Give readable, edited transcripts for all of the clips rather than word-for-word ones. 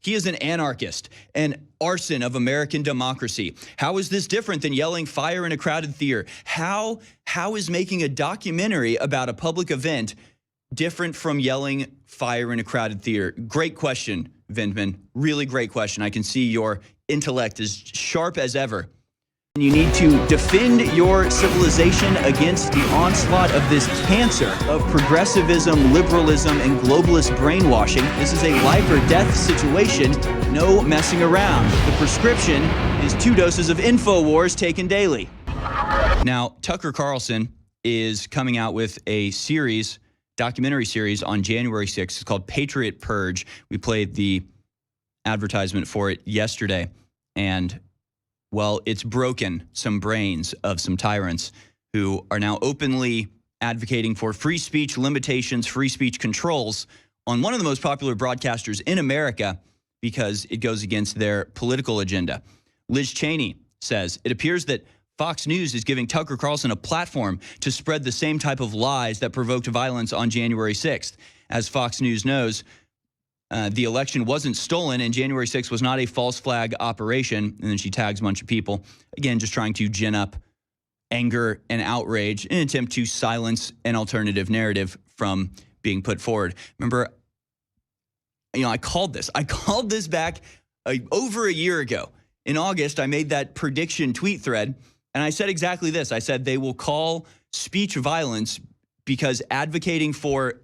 he is an anarchist, an arson of American democracy. How is this different than yelling fire in a crowded theater? How is making a documentary about a public event different from yelling fire in a crowded theater? Great question, Vindman. Really great question. I can see your intellect is sharp as ever. You need to defend your civilization against the onslaught of this cancer of progressivism, liberalism, and globalist brainwashing. This is a life or death situation. No messing around. The prescription is 2 doses of InfoWars taken daily. Now, Tucker Carlson is coming out with a documentary series on January 6th. It's called Patriot Purge. We played the advertisement for it yesterday, and well, it's broken some brains of some tyrants who are now openly advocating for free speech limitations, free speech controls on one of the most popular broadcasters in America because it goes against their political agenda. Liz Cheney says, it appears that Fox News is giving Tucker Carlson a platform to spread the same type of lies that provoked violence on January 6th. As Fox News knows, the election wasn't stolen, and January 6th was not a false flag operation. And then she tags a bunch of people, again, just trying to gin up anger and outrage in an attempt to silence an alternative narrative from being put forward. Remember, I called this back over a year ago. In August, I made that prediction tweet thread, and I said exactly this. I said they will call speech violence because advocating for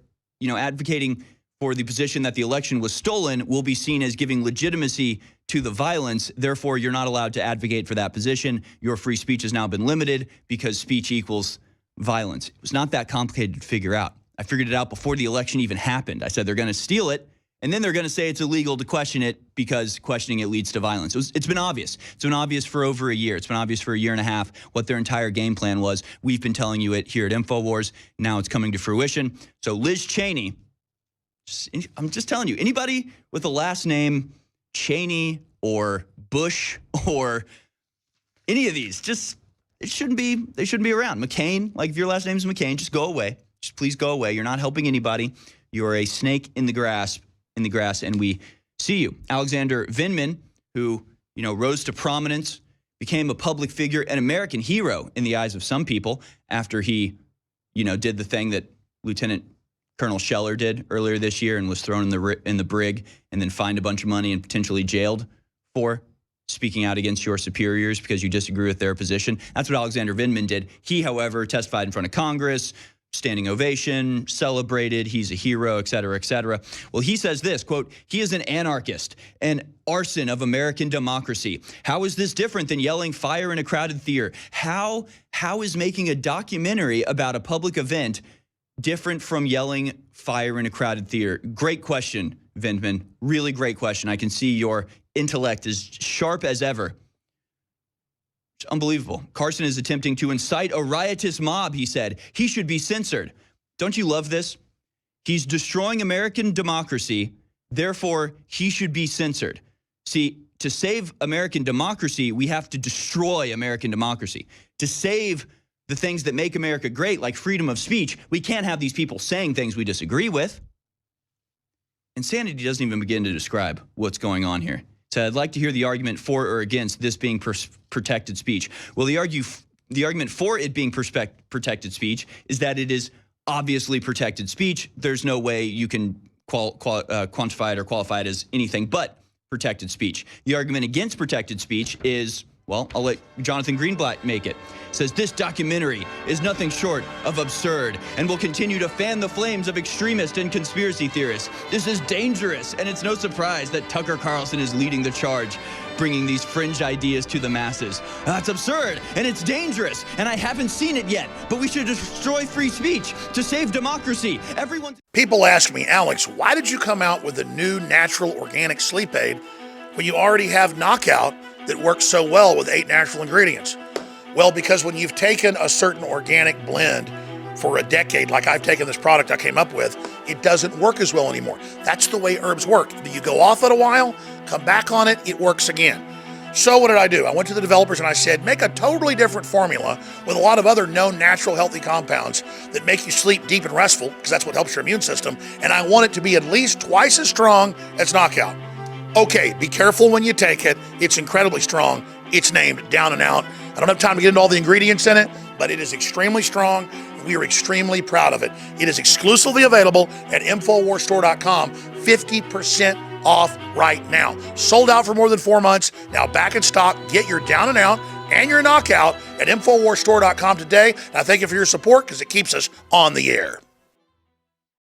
the position that the election was stolen will be seen as giving legitimacy to the violence. Therefore, you're not allowed to advocate for that position. Your free speech has now been limited because speech equals violence. It was not that complicated to figure out. I figured it out before the election even happened. I said they're going to steal it, and then they're going to say it's illegal to question it because questioning it leads to violence. It's been obvious. It's been obvious for over a year. It's been obvious for a year and a half what their entire game plan was. We've been telling you it here at InfoWars. Now it's coming to fruition. So Liz Cheney, I'm just telling you, anybody with a last name Cheney or Bush or any of these, they shouldn't be around. McCain, like if your last name is McCain, just go away. Just please go away. You're not helping anybody. You're a snake in the grass, and we see you. Alexander Vindman, who, rose to prominence, became a public figure, an American hero in the eyes of some people after he, did the thing that Lieutenant Colonel Scheller did earlier this year and was thrown in the brig and then fined a bunch of money and potentially jailed for speaking out against your superiors because you disagree with their position. That's what Alexander Vindman did. He, however, testified in front of Congress, standing ovation, celebrated, he's a hero, et cetera, et cetera. Well, he says this, quote, he is an anarchist, an arson of American democracy. How is this different than yelling fire in a crowded theater? How is making a documentary about a public event different from yelling fire in a crowded theater? Great question, Vindman. Really great question. I can see your intellect is sharp as ever. It's unbelievable. Carson is attempting to incite a riotous mob, he said. He should be censored. Don't you love this? He's destroying American democracy. Therefore, he should be censored. See, to save American democracy, we have to destroy American democracy. To save the things that make America great, like freedom of speech, we can't have these people saying things we disagree with. Insanity doesn't even begin to describe what's going on here. So I'd like to hear the argument for or against this being protected speech. Well, the argument for it being protected speech is that it is obviously protected speech. There's no way you can quantify it or qualify it as anything but protected speech. The argument against protected speech is, well, I'll let Jonathan Greenblatt make it. Says this documentary is nothing short of absurd and will continue to fan the flames of extremists and conspiracy theorists. This is dangerous, and it's no surprise that Tucker Carlson is leading the charge, bringing these fringe ideas to the masses. It's absurd, and it's dangerous, and I haven't seen it yet, but we should destroy free speech to save democracy. People ask me, Alex, why did you come out with a new natural organic sleep aid when you already have Knockout that works so well with 8 natural ingredients? Well, because when you've taken a certain organic blend for a decade, like I've taken this product I came up with, it doesn't work as well anymore. That's the way herbs work. You go off it a while, come back on it, it works again. So what did I do? I went to the developers and I said, make a totally different formula with a lot of other known natural healthy compounds that make you sleep deep and restful, because that's what helps your immune system, and I want it to be at least twice as strong as Knockout. Okay, be careful when you take it. It's incredibly strong. It's named Down and Out. I don't have time to get into all the ingredients in it, but it is extremely strong. We are extremely proud of it. It is exclusively available at InfoWarsStore.com, 50% off right now. Sold out for more than 4 months. Now back in stock. Get your Down and Out and your Knockout at InfoWarsStore.com today. And I thank you for your support because it keeps us on the air.